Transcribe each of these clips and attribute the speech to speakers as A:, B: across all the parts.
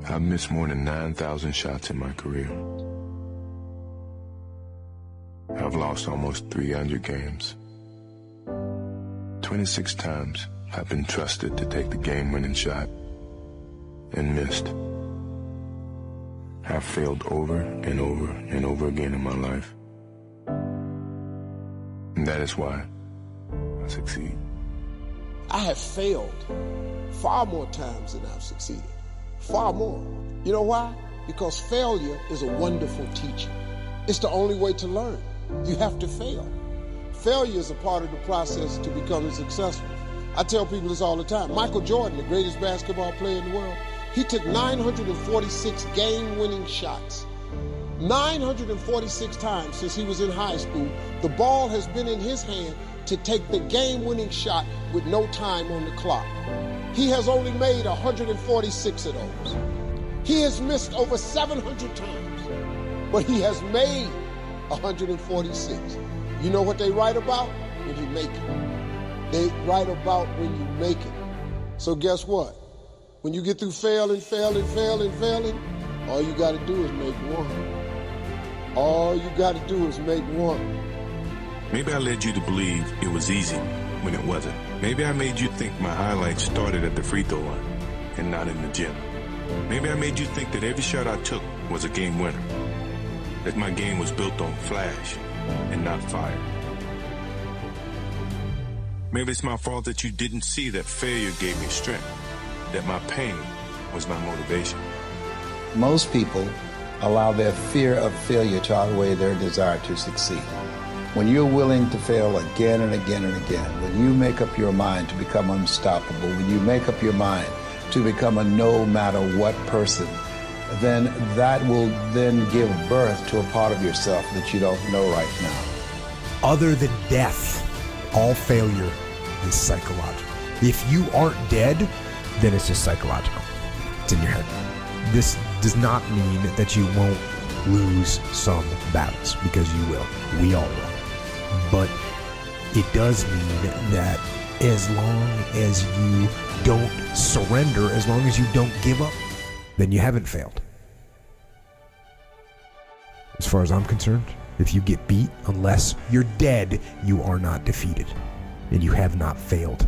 A: I've missed more than 9,000 shots in my career. I've lost almost 300 games. 26 times I've been trusted to take the game-winning shot and missed. I've failed over and over and over again in my life. And that is why I succeed.
B: I have failed far more times than I've succeeded. Far more. You know why? Because failure is a wonderful teacher. It's the only way to learn. You have to fail. Failure is a part of the process to becoming successful. I tell people this all the time. Michael Jordan, the greatest basketball player in the world, he took 946 game-winning shots. 946 times since he was in high school, the ball has been in his hand to take the game-winning shot with no time on the clock. He has only made 146 of those. He has missed over 700 times, but he has made 146. You know what they write about? When you make it. They write about when you make it. So guess what? When you get through failing, all you got to do is make one. All you got to do is make one.
A: Maybe I led you to believe it was easy when it wasn't. Maybe I made you think my highlights started at the free throw line and not in the gym. Maybe I made you think that every shot I took was a game winner, that my game was built on flash and not fire. Maybe it's my fault that you didn't see that failure gave me strength, that my pain was my motivation.
C: Most people allow their fear of failure to outweigh their desire to succeed. When you're willing to fail again and again and again, when you make up your mind to become unstoppable, when you make up your mind to become a no matter what person, then that will then give birth to a part of yourself that you don't know right now.
D: Other than death, all failure is psychological. If you aren't dead, then it's just psychological. It's in your head. This does not mean that you won't lose some battles, because you will. We all will. But it does mean that as long as you don't surrender, as long as you don't give up, then you haven't failed. As far as I'm concerned, if you get beat, unless you're dead, you are not defeated. And you have not failed.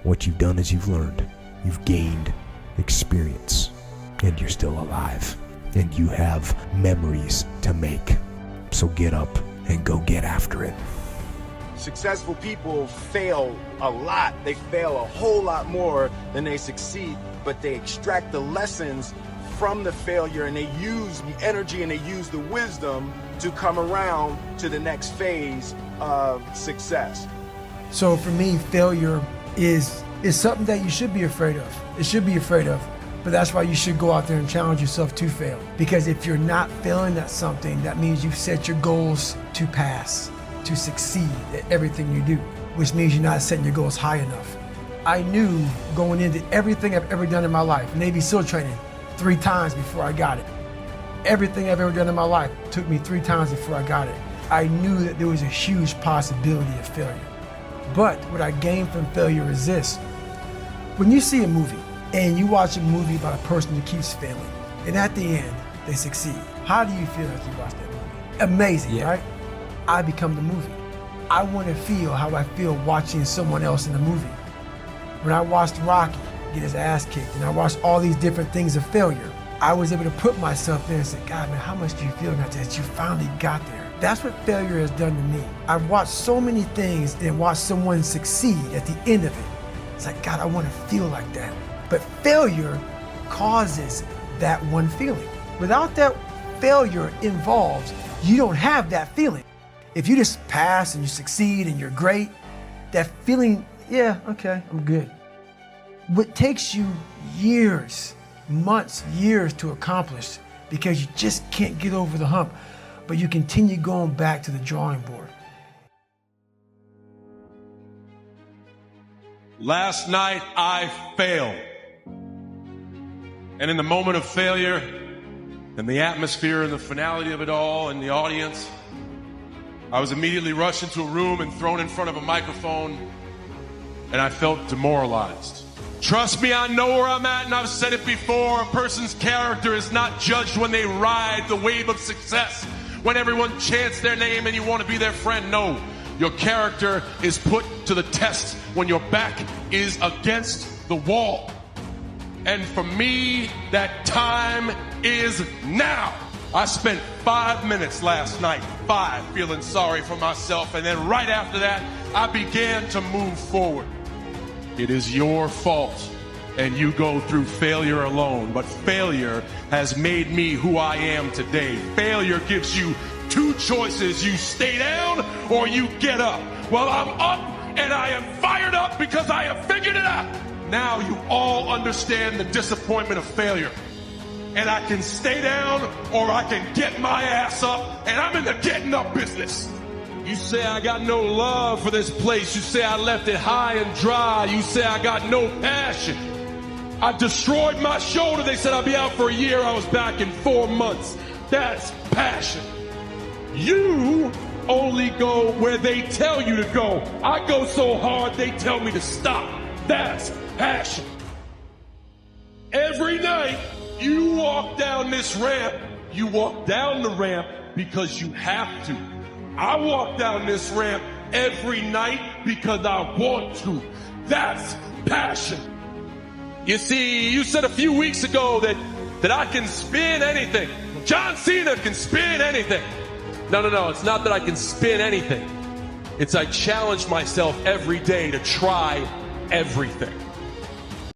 D: What you've done is you've learned. You've gained experience. And you're still alive. And you have memories to make. So get up and go get after it.
E: Successful people fail a lot. They fail a whole lot more than they succeed, but they extract the lessons from the failure, and they use the energy and they use the wisdom to come around to the next phase of success.
F: So for me, failure is something that you should be afraid of. It should be afraid of. But that's why you should go out there and challenge yourself to fail. Because if you're not failing at something, that means you've set your goals to pass, to succeed at everything you do, which means you're not setting your goals high enough. I knew going into everything I've ever done in my life, Navy SEAL training, 3 times before I got it. Everything I've ever done in my life took me 3 times before I got it. I knew that there was a huge possibility of failure. But what I gained from failure is this. When you see a movie, and you watch a movie about a person who keeps failing, and at the end, they succeed. How do you feel after you watch that movie? Amazing, right? I become the movie. I want to feel how I feel watching someone else in the movie. When I watched Rocky get his ass kicked, and I watched all these different things of failure, I was able to put myself there and say, God, man, how much do you feel about that you finally got there? That's what failure has done to me. I've watched so many things and watched someone succeed at the end of it. It's like, God, I want to feel like that. But failure causes that one feeling. Without that failure involved, you don't have that feeling. If you just pass and you succeed and you're great, that feeling, yeah, okay, I'm good. What takes you years, months, years to accomplish because you just can't get over the hump, but you continue going back to the drawing board.
G: Last night I failed. And in the moment of failure, and the atmosphere and the finality of it all and the audience, I was immediately rushed into a room and thrown in front of a microphone, and I felt demoralized. Trust me, I know where I'm at, and I've said it before. A person's character is not judged when they ride the wave of success, when everyone chants their name and you want to be their friend. No, your character is put to the test when your back is against the wall. And for me, that time is now. I spent 5 minutes last night, 5, feeling sorry for myself, and then right after that, I began to move forward. It is your fault, and you go through failure alone, but failure has made me who I am today. Failure gives you 2 choices. You stay down or you get up. Well, I'm up, and I am fired up because I have figured it out. Now you all understand the disappointment of failure. And I can stay down or I can get my ass up, and I'm in the getting up business. You say I got no love for this place. You say I left it high and dry. You say I got no passion. I destroyed my shoulder. They said I'd be out for a year. I was back in 4 months. That's passion. You only go where they tell you to go. I go so hard they tell me to stop. That's passion. Every night you walk down this ramp, you walk down the ramp because you have to. I walk down this ramp every night because I want to. That's passion. You see, you said a few weeks ago that I can spin anything. John Cena can spin anything. No, it's not that I can spin anything. It's I challenge myself every day to try everything.